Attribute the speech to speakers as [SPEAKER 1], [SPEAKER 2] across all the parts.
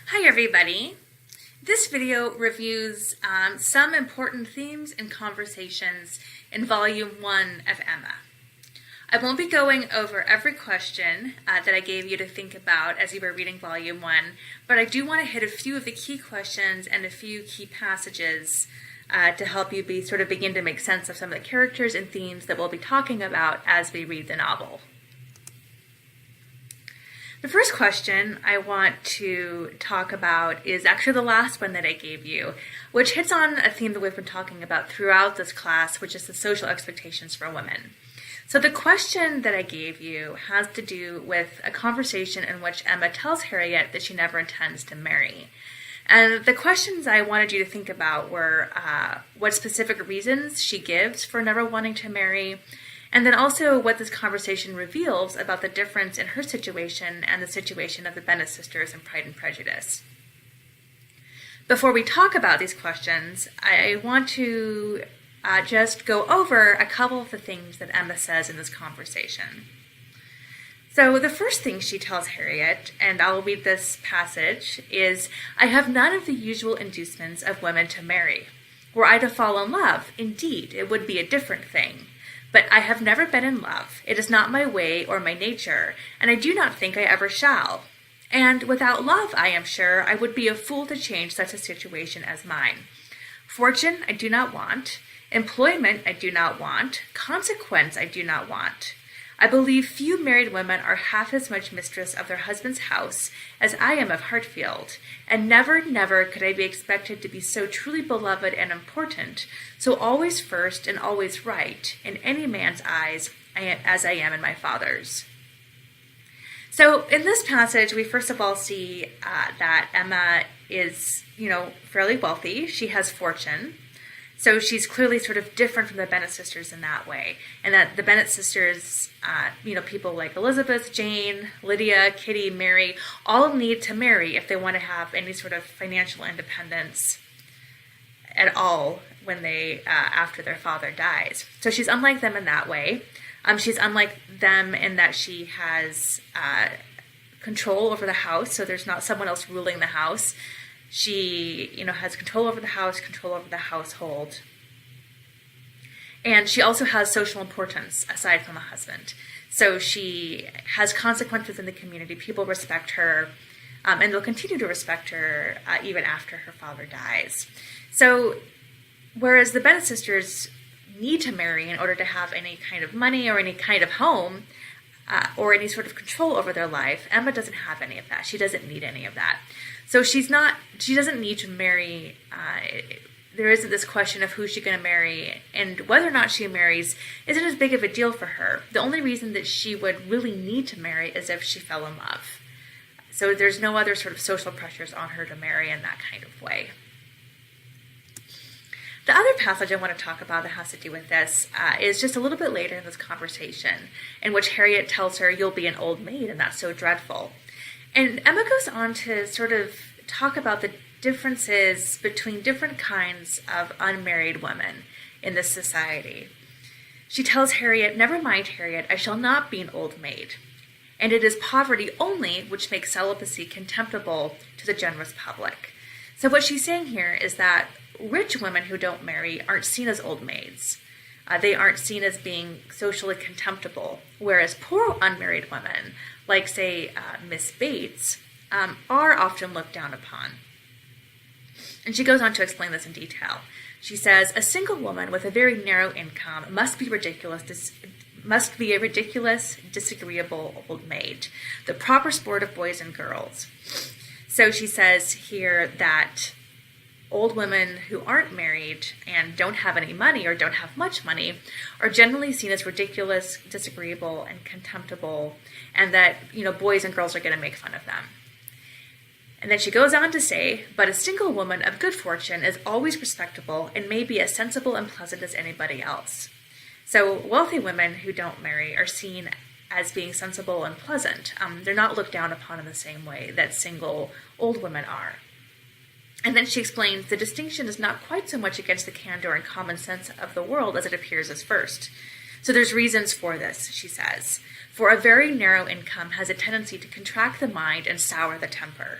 [SPEAKER 1] Hi everybody. This video reviews some important themes and conversations in Volume 1 of Emma. I won't be going over every question that I gave you to think about as you were reading Volume 1, but I do want to hit a few of the key questions and a few key passages to help you begin to make sense of some of the characters and themes that we'll be talking about as we read the novel. The first question I want to talk about is actually the last one that I gave you, which hits on a theme that we've been talking about throughout this class, which is the social expectations for women. So the question that I gave you has to do with a conversation in which Emma tells Harriet that she never intends to marry. And the questions I wanted you to think about were what specific reasons she gives for never wanting to marry, and then also what this conversation reveals about the difference in her situation and the situation of the Bennet sisters in Pride and Prejudice. Before we talk about these questions, I want to just go over a couple of the things that Emma says in this conversation. So the first thing she tells Harriet, and I'll read this passage, is, "I have none of the usual inducements of women to marry. Were I to fall in love, indeed, it would be a different thing. But I have never been in love. It is not my way or my nature, and I do not think I ever shall. And without love, I am sure, I would be a fool to change such a situation as mine. Fortune I do not want. Employment I do not want. Consequence I do not want. I believe few married women are half as much mistress of their husband's house as I am of Hartfield, and never, never could I be expected to be so truly beloved and important, so always first and always right in any man's eyes as I am in my father's." So in this passage, we first of all see that Emma is, fairly wealthy. She has fortune. So she's clearly sort of different from the Bennet sisters in that way. And that the Bennet sisters, people like Elizabeth, Jane, Lydia, Kitty, Mary, all need to marry if they want to have any sort of financial independence at all when they, after their father dies. So she's unlike them in that way. She's unlike them in that she has control over the house, so there's not someone else ruling the house. She, has control over the house, control over the household. And she also has social importance aside from a husband. So she has consequences in the community. People respect her, and they'll continue to respect her even after her father dies. So whereas the Bennet sisters need to marry in order to have any kind of money or any kind of home, or any sort of control over their life, Emma doesn't have any of that. She doesn't need any of that. So she doesn't need to marry. There isn't this question of who's she going to marry, and whether or not she marries isn't as big of a deal for her. The only reason that she would really need to marry is if she fell in love. So there's no other sort of social pressures on her to marry in that kind of way. The other passage I want to talk about that has to do with this is just a little bit later in this conversation, in which Harriet tells her, "You'll be an old maid, and that's so dreadful." And Emma goes on to sort of talk about the differences between different kinds of unmarried women in this society. She tells Harriet, "Never mind, Harriet, I shall not be an old maid. And it is poverty only which makes celibacy contemptible to the generous public." So what she's saying here is that rich women who don't marry aren't seen as old maids. They aren't seen as being socially contemptible, whereas poor unmarried women, like, say, Miss Bates, are often looked down upon. And she goes on to explain this in detail. She says, "A single woman with a very narrow income must be a ridiculous, disagreeable old maid, the proper sport of boys and girls." So she says here that old women who aren't married and don't have any money or don't have much money are generally seen as ridiculous, disagreeable, and contemptible, and that, boys and girls are going to make fun of them. And then she goes on to say, "But a single woman of good fortune is always respectable and may be as sensible and pleasant as anybody else." So wealthy women who don't marry are seen as being sensible and pleasant. They're not looked down upon in the same way that single old women are. And then she explains the distinction is not quite so much against the candor and common sense of the world as it appears as first. So there's reasons for this, she says. For a very narrow income has a tendency to contract the mind and sour the temper.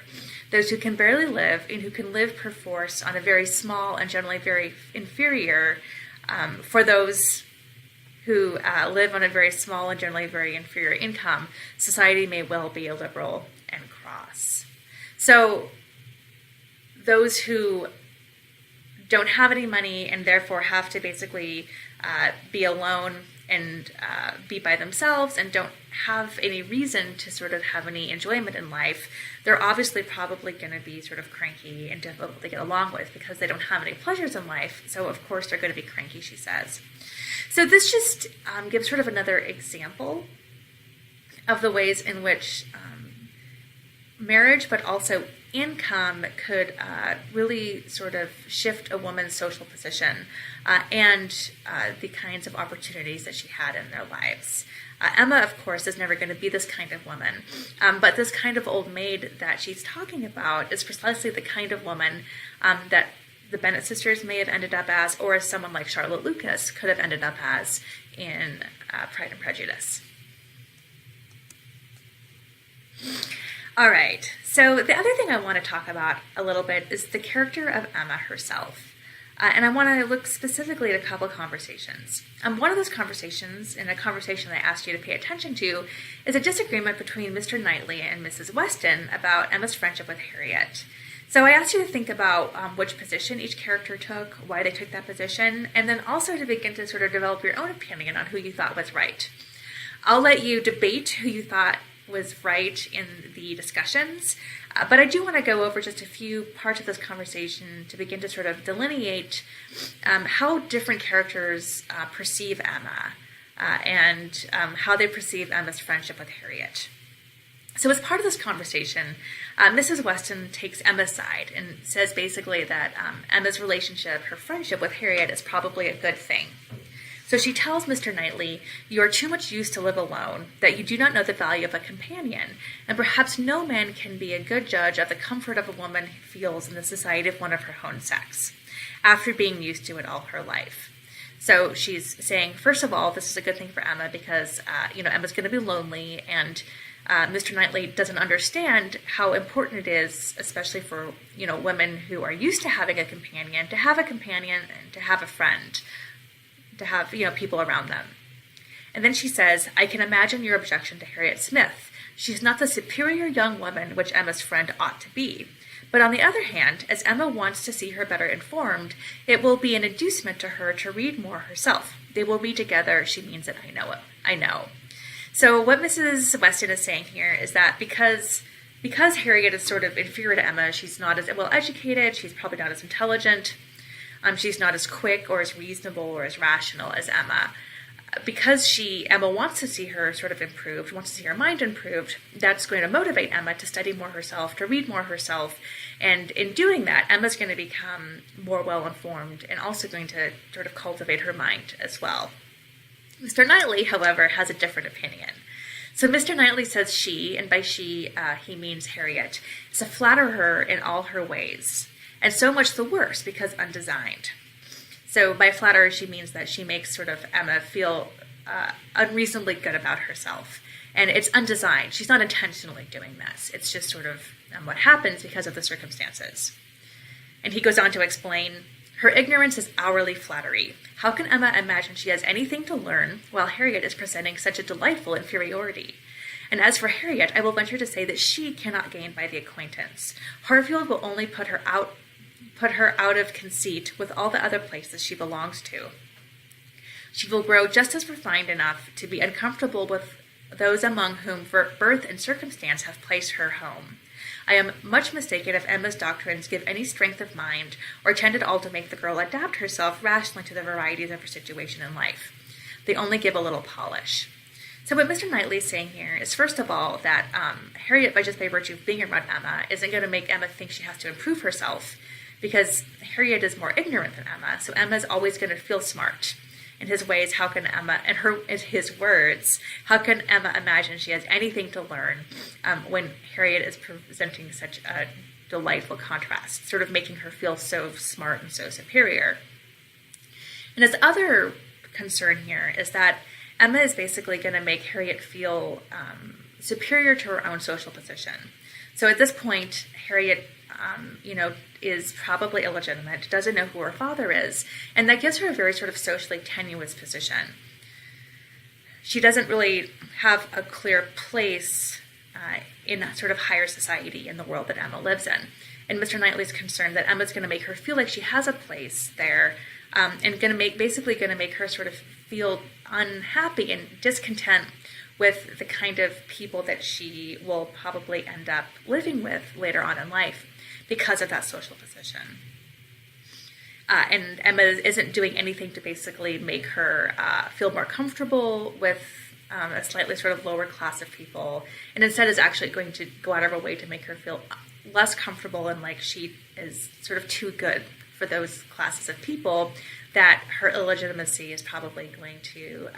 [SPEAKER 1] Those who can barely live and who can live perforce on a very small and generally very inferior, for those who live on a very small and generally very inferior income, society may well be illiberal and cross. So those who don't have any money and therefore have to basically be alone and be by themselves and don't have any reason to sort of have any enjoyment in life, they're obviously probably going to be sort of cranky and difficult to get along with because they don't have any pleasures in life. So of course they're going to be cranky, she says. So this just gives sort of another example of the ways in which marriage, but also income, could really sort of shift a woman's social position and the kinds of opportunities that she had in their lives. Emma, of course, is never going to be this kind of woman, but this kind of old maid that she's talking about is precisely the kind of woman that the Bennet sisters may have ended up as, or as someone like Charlotte Lucas could have ended up as in Pride and Prejudice. All right, so the other thing I want to talk about a little bit is the character of Emma herself. And I want to look specifically at a couple of conversations. One of those conversations, and a conversation I asked you to pay attention to, is a disagreement between Mr. Knightley and Mrs. Weston about Emma's friendship with Harriet. So I asked you to think about which position each character took, why they took that position, and then also to begin to sort of develop your own opinion on who you thought was right. I'll let you debate who you thought was right in the discussions, but I do want to go over just a few parts of this conversation to begin to sort of delineate how different characters perceive Emma and how they perceive Emma's friendship with Harriet. So as part of this conversation, Mrs. Weston takes Emma's side and says basically that Emma's relationship, her friendship with Harriet, is probably a good thing. So she tells Mr. Knightley, "You are too much used to live alone, that you do not know the value of a companion, and perhaps no man can be a good judge of the comfort of a woman feels in the society of one of her own sex, after being used to it all her life." So she's saying, first of all, this is a good thing for Emma because, Emma's going to be lonely, and Mr. Knightley doesn't understand how important it is, especially for, women who are used to having a companion and to have a friend, to have, people around them. And then she says, "I can imagine your objection to Harriet Smith. She's not the superior young woman which Emma's friend ought to be. But on the other hand, as Emma wants to see her better informed, it will be an inducement to her to read more herself. They will read together. She means it, I know. So what Mrs. Weston is saying here is that because Harriet is sort of inferior to Emma, she's not as well educated, she's probably not as intelligent, she's not as quick or as reasonable or as rational as Emma. Because Emma wants to see her sort of improved, wants to see her mind improved, that's going to motivate Emma to study more herself, to read more herself, and in doing that, Emma's going to become more well-informed and also going to sort of cultivate her mind as well. Mr. Knightley, however, has a different opinion. So Mr. Knightley says she, and by she, he means Harriet, is to flatter her in all her ways, and so much the worse because undesigned. So by flatter, she means that she makes sort of Emma feel unreasonably good about herself. And it's undesigned. She's not intentionally doing this. It's just sort of what happens because of the circumstances. And he goes on to explain, "Her ignorance is hourly flattery. How can Emma imagine she has anything to learn while Harriet is presenting such a delightful inferiority? And as for Harriet, I will venture to say that she cannot gain by the acquaintance. Harfield will only put her out of conceit with all the other places she belongs to. She will grow just as refined enough to be uncomfortable with those among whom birth and circumstance have placed her home. I am much mistaken if Emma's doctrines give any strength of mind, or tend at all to make the girl adapt herself rationally to the varieties of her situation in life. They only give a little polish." So what Mr. Knightley is saying here is, first of all, that Harriet, by virtue of being around Emma, isn't going to make Emma think she has to improve herself, because Harriet is more ignorant than Emma, so Emma's always going to feel smart. In his ways, how can Emma, in his words, how can Emma imagine she has anything to learn when Harriet is presenting such a delightful contrast, sort of making her feel so smart and so superior? And his other concern here is that Emma is basically going to make Harriet feel superior to her own social position. So at this point, Harriet, is probably illegitimate, doesn't know who her father is, and that gives her a very sort of socially tenuous position. She doesn't really have a clear place in a sort of higher society in the world that Emma lives in. And Mr. Knightley's concerned that Emma's going to make her feel like she has a place there, and basically going to make her sort of feel unhappy and discontent with the kind of people that she will probably end up living with later on in life because of that social position. And Emma isn't doing anything to basically make her feel more comfortable with a slightly sort of lower class of people, and instead is actually going to go out of her way to make her feel less comfortable and like she is sort of too good for those classes of people, that her illegitimacy is probably going to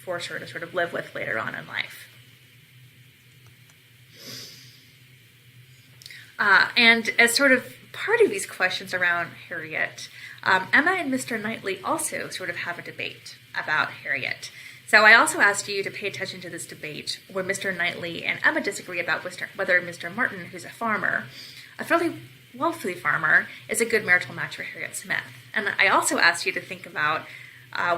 [SPEAKER 1] force her to sort of live with later on in life. And as sort of part of these questions around Harriet, Emma and Mr. Knightley also sort of have a debate about Harriet. So I also asked you to pay attention to this debate where Mr. Knightley and Emma disagree about whether Mr. Martin, who's a farmer, a fairly wealthy farmer, is a good marital match for Harriet Smith. And I also asked you to think about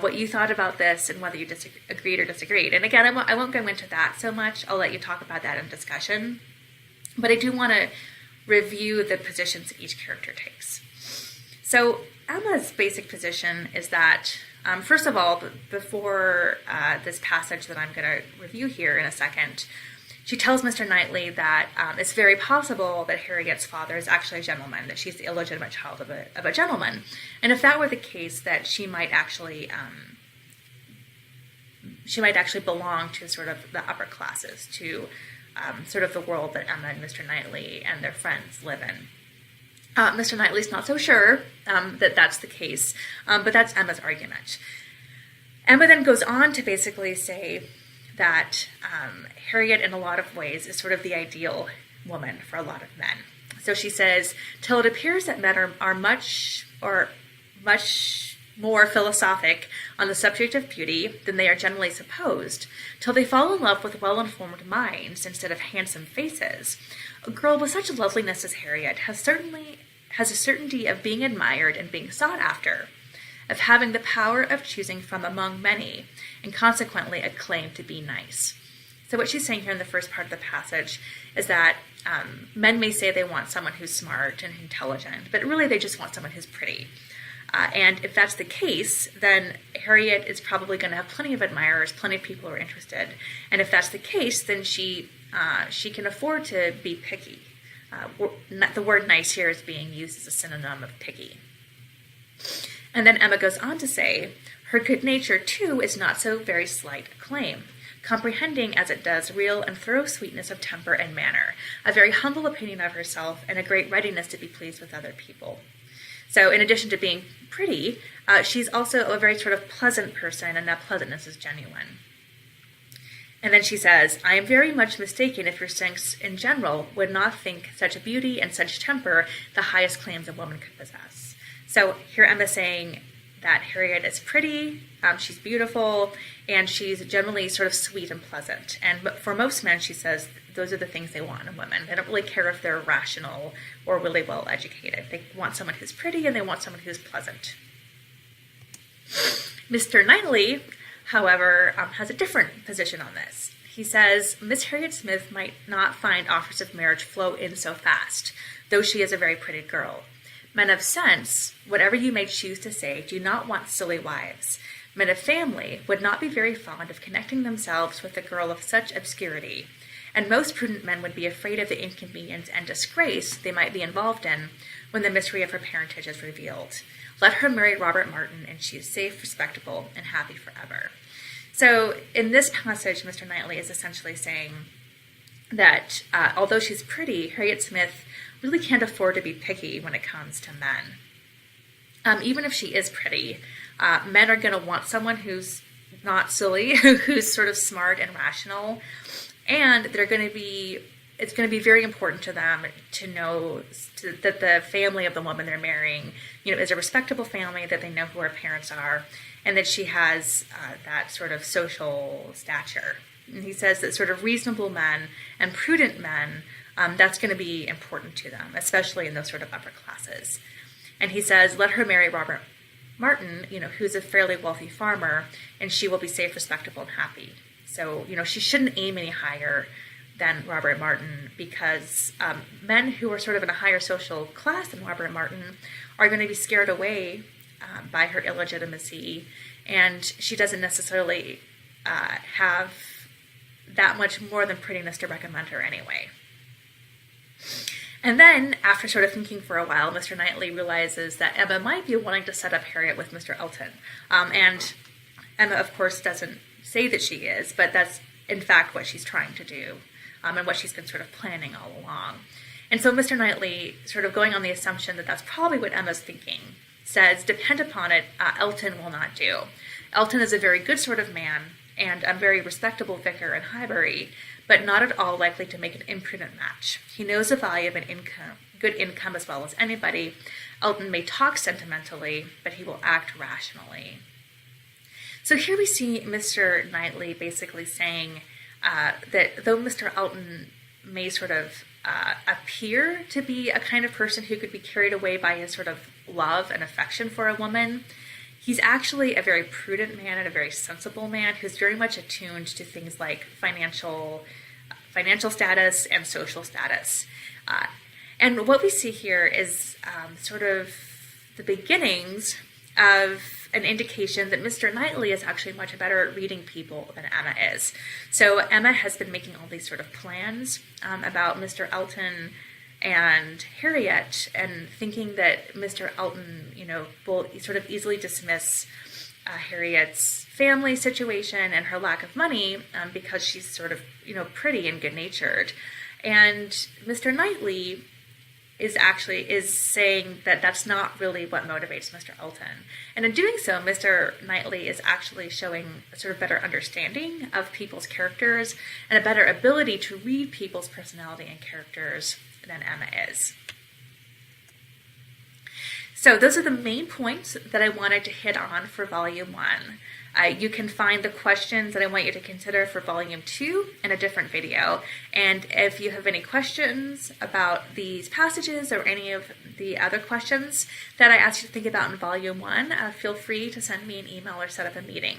[SPEAKER 1] what you thought about this and whether you agreed or disagreed. And again, I won't go into that so much. I'll let you talk about that in discussion. But I do want to review the positions that each character takes. So Emma's basic position is that, first of all, before this passage that I'm going to review here in a second, she tells Mr. Knightley that it's very possible that Harriet's father is actually a gentleman, that she's the illegitimate child of a gentleman. And if that were the case, that she might actually belong to sort of the upper classes, to sort of the world that Emma and Mr. Knightley and their friends live in. Mr. Knightley's not so sure that that's the case, but that's Emma's argument. Emma then goes on to basically say that Harriet, in a lot of ways, is sort of the ideal woman for a lot of men. So she says, till it appears that men are much more philosophic on the subject of beauty than they are generally supposed, till they fall in love with well-informed minds instead of handsome faces, a girl with such loveliness as Harriet has a certainty of being admired and being sought after, of having the power of choosing from among many, and consequently a claim to be nice. So what she's saying here in the first part of the passage is that men may say they want someone who's smart and intelligent, but really they just want someone who's pretty. And if that's the case, then Harriet is probably going to have plenty of admirers, plenty of people who are interested. And if that's the case, then she can afford to be picky. The word nice here is being used as a synonym of picky. And then Emma goes on to say, her good nature, too, is not so very slight a claim, comprehending as it does real and thorough sweetness of temper and manner, a very humble opinion of herself, and a great readiness to be pleased with other people. So in addition to being pretty, she's also a very sort of pleasant person, and that pleasantness is genuine. And then she says, I am very much mistaken if your sex in general would not think such a beauty and such temper the highest claims a woman could possess. So here Emma's saying that Harriet is pretty, she's beautiful, and she's generally sort of sweet and pleasant. And for most men, she says, those are the things they want in women. They don't really care if they're rational or really well educated. They want someone who's pretty and they want someone who's pleasant. Mr. Knightley, however, has a different position on this. He says, Miss Harriet Smith might not find offers of marriage flow in so fast, though she is a very pretty girl. Men of sense, whatever you may choose to say, do not want silly wives. Men of family would not be very fond of connecting themselves with a girl of such obscurity, and most prudent men would be afraid of the inconvenience and disgrace they might be involved in when the mystery of her parentage is revealed. Let her marry Robert Martin, and she is safe, respectable, and happy forever. So in this passage, Mr. Knightley is essentially saying that although she's pretty, Harriet Smith really can't afford to be picky when it comes to men. Even if she is pretty, men are going to want someone who's not silly, who's sort of smart and rational, and it's going to be very important to them to know that the family of the woman they're marrying, is a respectable family, that they know who her parents are, and that she has that sort of social stature. And he says that sort of reasonable men and prudent men, that's going to be important to them, especially in those sort of upper classes. And he says, let her marry Robert Martin, who's a fairly wealthy farmer, and she will be safe, respectable, and happy. So, she shouldn't aim any higher than Robert Martin, because men who are sort of in a higher social class than Robert Martin are going to be scared away by her illegitimacy, and she doesn't necessarily have that much more than prettiness to recommend her anyway. And then, after sort of thinking for a while, Mr. Knightley realizes that Emma might be wanting to set up Harriet with Mr. Elton. And Emma, of course, doesn't say that she is, but that's, in fact, what she's trying to do, and what she's been sort of planning all along. And so Mr. Knightley, sort of going on the assumption that that's probably what Emma's thinking, says, depend upon it, Elton will not do. Elton is a very good sort of man, and a very respectable vicar in Highbury, but not at all likely to make an imprudent match. He knows the value of an good income as well as anybody. Elton may talk sentimentally, but he will act rationally. So here we see Mr. Knightley basically saying that though Mr. Elton may sort of appear to be a kind of person who could be carried away by his sort of love and affection for a woman, he's actually a very prudent man and a very sensible man who's very much attuned to things like financial status and social status. And what we see here is sort of the beginnings of an indication that Mr. Knightley is actually much better at reading people than Emma is. So Emma has been making all these sort of plans about Mr. Elton and Harriet, and thinking that Mr. Elton, will sort of easily dismiss Harriet's family situation and her lack of money because she's sort of, pretty and good-natured. And Mr. Knightley is saying that that's not really what motivates Mr. Elton. And in doing so, Mr. Knightley is actually showing a sort of better understanding of people's characters and a better ability to read people's personality and characters than Emma is. So those are the main points that I wanted to hit on for Volume 1. You can find the questions that I want you to consider for Volume 2 in a different video. And if you have any questions about these passages or any of the other questions that I asked you to think about in Volume 1, feel free to send me an email or set up a meeting.